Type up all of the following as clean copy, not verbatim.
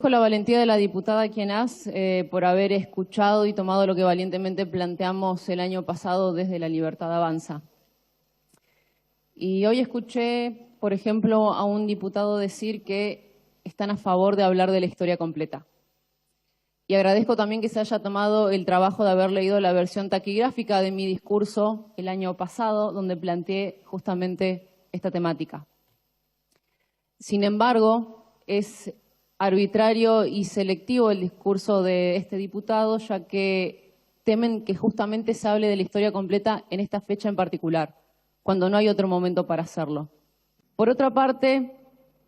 Con la valentía de la diputada Quienas por haber escuchado y tomado lo que valientemente planteamos el año pasado desde La Libertad Avanza. Y hoy escuché, por ejemplo, a un diputado decir que están a favor de hablar de la historia completa. Y agradezco también que se haya tomado el trabajo de haber leído la versión taquigráfica de mi discurso el año pasado, donde planteé justamente esta temática. Sin embargo, es arbitrario y selectivo el discurso de este diputado, ya que temen que justamente se hable de la historia completa en esta fecha en particular, cuando no hay otro momento para hacerlo. Por otra parte,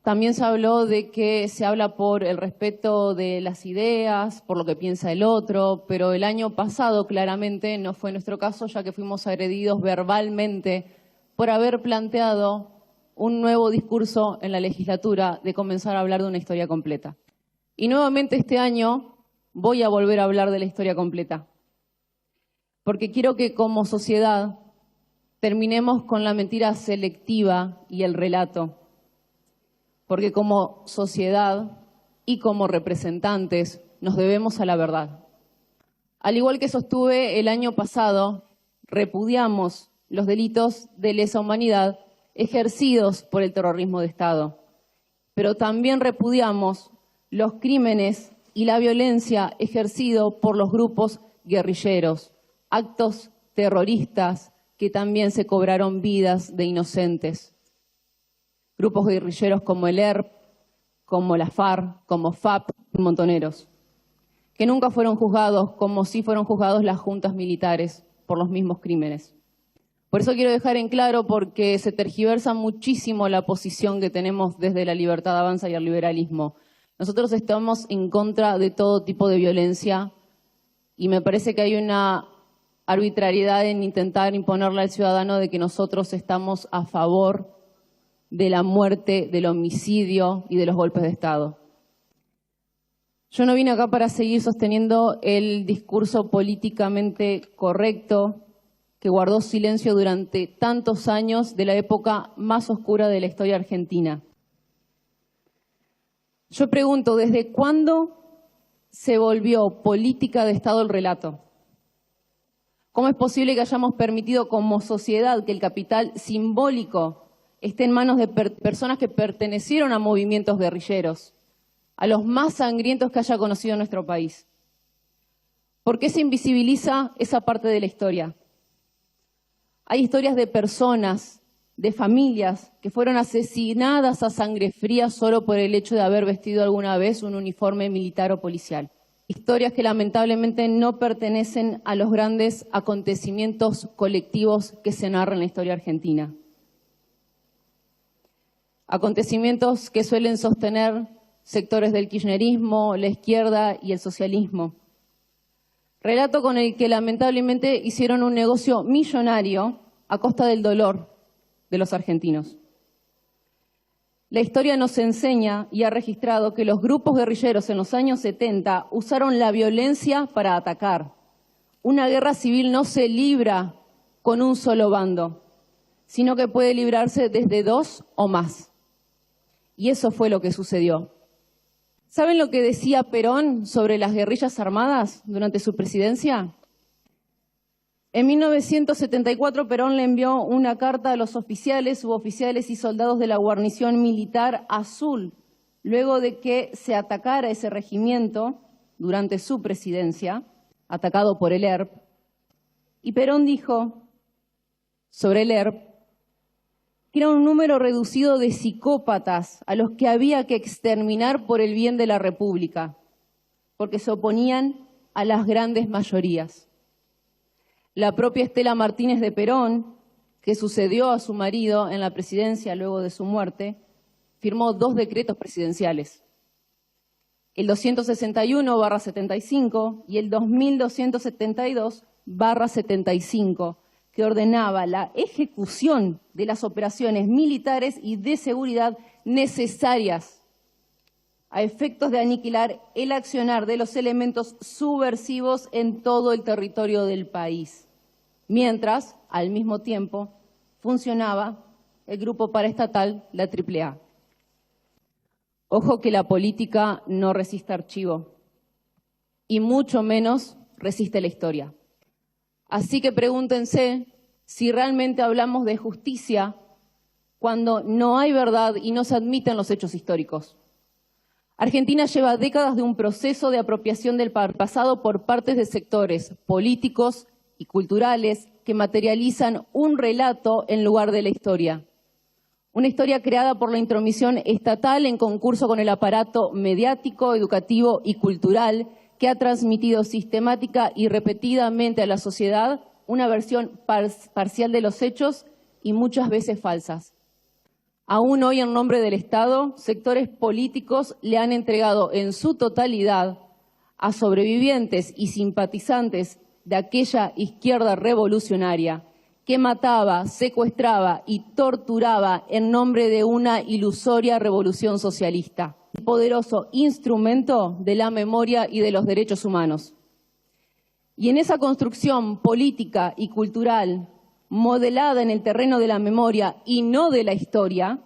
también se habló de que se habla por el respeto de las ideas, por lo que piensa el otro, pero el año pasado claramente no fue nuestro caso, ya que fuimos agredidos verbalmente por haber planteado un nuevo discurso en la legislatura de comenzar a hablar de una historia completa. Y nuevamente este año voy a volver a hablar de la historia completa, porque quiero que como sociedad terminemos con la mentira selectiva y el relato, porque como sociedad y como representantes nos debemos a la verdad. Al igual que sostuve el año pasado, repudiamos los delitos de lesa humanidad ejercidos por el terrorismo de Estado, pero también repudiamos los crímenes y la violencia ejercidos por los grupos guerrilleros, actos terroristas que también se cobraron vidas de inocentes. Grupos guerrilleros como el ERP, como la FARC, como FAP y montoneros, que nunca fueron juzgados como sí fueron juzgados las juntas militares por los mismos crímenes. Por eso quiero dejar en claro, porque se tergiversa muchísimo la posición que tenemos desde La Libertad Avanza y el liberalismo. Nosotros estamos en contra de todo tipo de violencia y me parece que hay una arbitrariedad en intentar imponerle al ciudadano de que nosotros estamos a favor de la muerte, del homicidio y de los golpes de Estado. Yo no vine acá para seguir sosteniendo el discurso políticamente correcto que guardó silencio durante tantos años de la época más oscura de la historia argentina. Yo pregunto, ¿desde cuándo se volvió política de Estado el relato? ¿Cómo es posible que hayamos permitido como sociedad que el capital simbólico esté en manos de personas que pertenecieron a movimientos guerrilleros, a los más sangrientos que haya conocido nuestro país? ¿Por qué se invisibiliza esa parte de la historia? Hay historias de personas, de familias que fueron asesinadas a sangre fría solo por el hecho de haber vestido alguna vez un uniforme militar o policial. Historias que lamentablemente no pertenecen a los grandes acontecimientos colectivos que se narran en la historia argentina. Acontecimientos que suelen sostener sectores del kirchnerismo, la izquierda y el socialismo. Relato con el que lamentablemente hicieron un negocio millonario a costa del dolor de los argentinos. La historia nos enseña y ha registrado que los grupos guerrilleros en los años 70 usaron la violencia para atacar. Una guerra civil no se libra con un solo bando, sino que puede librarse desde dos o más. Y eso fue lo que sucedió. ¿Saben lo que decía Perón sobre las guerrillas armadas durante su presidencia? En 1974 Perón le envió una carta a los oficiales, suboficiales y soldados de la guarnición militar azul, luego de que se atacara ese regimiento durante su presidencia, atacado por el ERP. Y Perón dijo sobre el ERP que era un número reducido de psicópatas a los que había que exterminar por el bien de la República, porque se oponían a las grandes mayorías. La propia Estela Martínez de Perón, que sucedió a su marido en la presidencia luego de su muerte, firmó 2 decretos presidenciales, el 261/75 y el 2272/75, que ordenaba la ejecución de las operaciones militares y de seguridad necesarias a efectos de aniquilar el accionar de los elementos subversivos en todo el territorio del país, mientras, al mismo tiempo, funcionaba el grupo paraestatal, la AAA. Ojo que la política no resiste archivo y mucho menos resiste la historia. Así que pregúntense si realmente hablamos de justicia cuando no hay verdad y no se admiten los hechos históricos. Argentina lleva décadas de un proceso de apropiación del pasado por parte de sectores políticos y culturales que materializan un relato en lugar de la historia. Una historia creada por la intromisión estatal en concurso con el aparato mediático, educativo y cultural que ha transmitido sistemática y repetidamente a la sociedad una versión parcial de los hechos y muchas veces falsas. Aún hoy, en nombre del Estado, sectores políticos le han entregado en su totalidad a sobrevivientes y simpatizantes de aquella izquierda revolucionaria que mataba, secuestraba y torturaba en nombre de una ilusoria revolución socialista, un poderoso instrumento de la memoria y de los derechos humanos. Y en esa construcción política y cultural, modelada en el terreno de la memoria y no de la historia,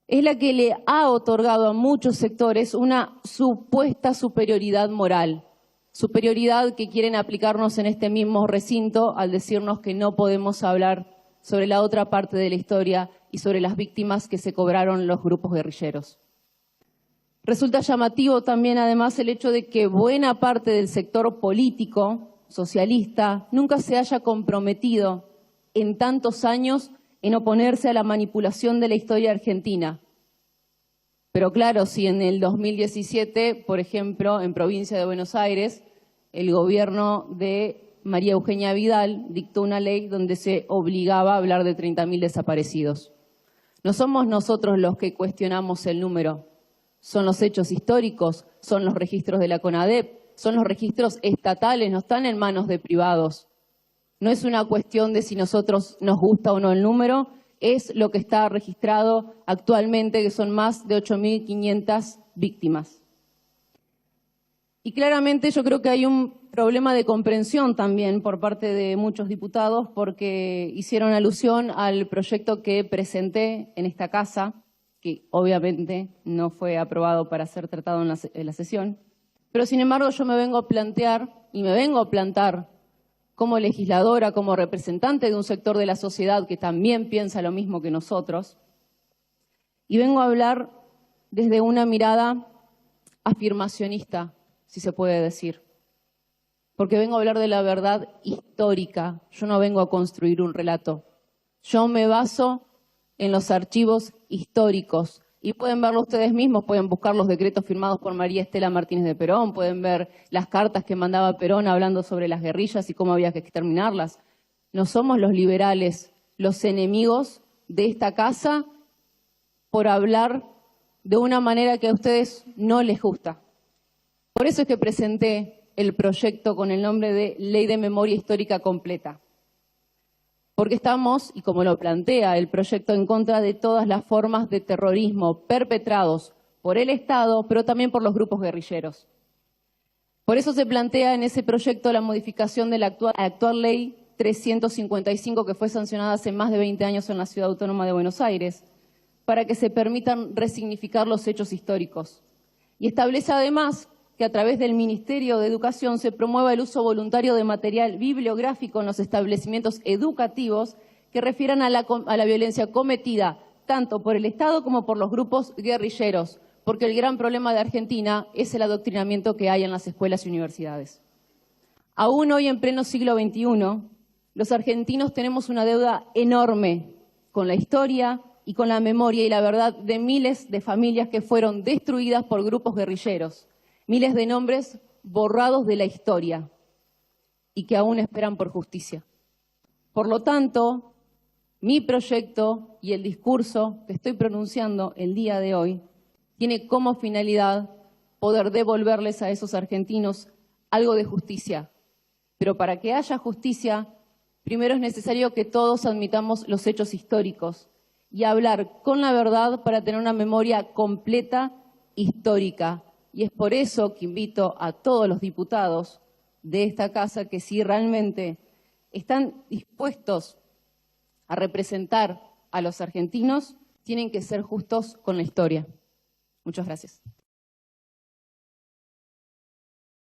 es la que le ha otorgado a muchos sectores una supuesta superioridad moral. Superioridad que quieren aplicarnos en este mismo recinto al decirnos que no podemos hablar sobre la otra parte de la historia y sobre las víctimas que se cobraron los grupos guerrilleros. Resulta llamativo también, además, el hecho de que buena parte del sector político socialista nunca se haya comprometido en tantos años en oponerse a la manipulación de la historia argentina. Pero claro, si en el 2017, por ejemplo, en provincia de Buenos Aires, el gobierno de María Eugenia Vidal dictó una ley donde se obligaba a hablar de 30.000 desaparecidos. No somos nosotros los que cuestionamos el número, son los hechos históricos, son los registros de la CONADEP, son los registros estatales, no están en manos de privados. No es una cuestión de si nosotros nos gusta o no el número, es lo que está registrado actualmente, que son más de 8.500 víctimas. Y claramente yo creo que hay un problema de comprensión también por parte de muchos diputados porque hicieron alusión al proyecto que presenté en esta casa, que obviamente no fue aprobado para ser tratado en la sesión. Pero sin embargo yo me vengo a plantear y me vengo a plantar como legisladora, como representante de un sector de la sociedad que también piensa lo mismo que nosotros, y vengo a hablar desde una mirada afirmacionista, si se puede decir, porque vengo a hablar de la verdad histórica, yo no vengo a construir un relato, yo me baso en los archivos históricos. Y pueden verlo ustedes mismos, pueden buscar los decretos firmados por María Estela Martínez de Perón, pueden ver las cartas que mandaba Perón hablando sobre las guerrillas y cómo había que exterminarlas. No somos los liberales los enemigos de esta casa por hablar de una manera que a ustedes no les gusta. Por eso es que presenté el proyecto con el nombre de Ley de Memoria Histórica Completa. Porque estamos, y como lo plantea el proyecto, en contra de todas las formas de terrorismo perpetrados por el Estado, pero también por los grupos guerrilleros. Por eso se plantea en ese proyecto la modificación de la actual ley 355, que fue sancionada hace más de 20 años en la Ciudad Autónoma de Buenos Aires, para que se permitan resignificar los hechos históricos. Y establece además que a través del Ministerio de Educación se promueva el uso voluntario de material bibliográfico en los establecimientos educativos que refieran a la violencia cometida tanto por el Estado como por los grupos guerrilleros, porque el gran problema de Argentina es el adoctrinamiento que hay en las escuelas y universidades. Aún hoy, en pleno siglo XXI, los argentinos tenemos una deuda enorme con la historia y con la memoria y la verdad de miles de familias que fueron destruidas por grupos guerrilleros. Miles de nombres borrados de la historia y que aún esperan por justicia. Por lo tanto, mi proyecto y el discurso que estoy pronunciando el día de hoy tiene como finalidad poder devolverles a esos argentinos algo de justicia. Pero para que haya justicia, primero es necesario que todos admitamos los hechos históricos y hablar con la verdad para tener una memoria completa histórica. Y es por eso que invito a todos los diputados de esta casa que si realmente están dispuestos a representar a los argentinos, tienen que ser justos con la historia. Muchas gracias.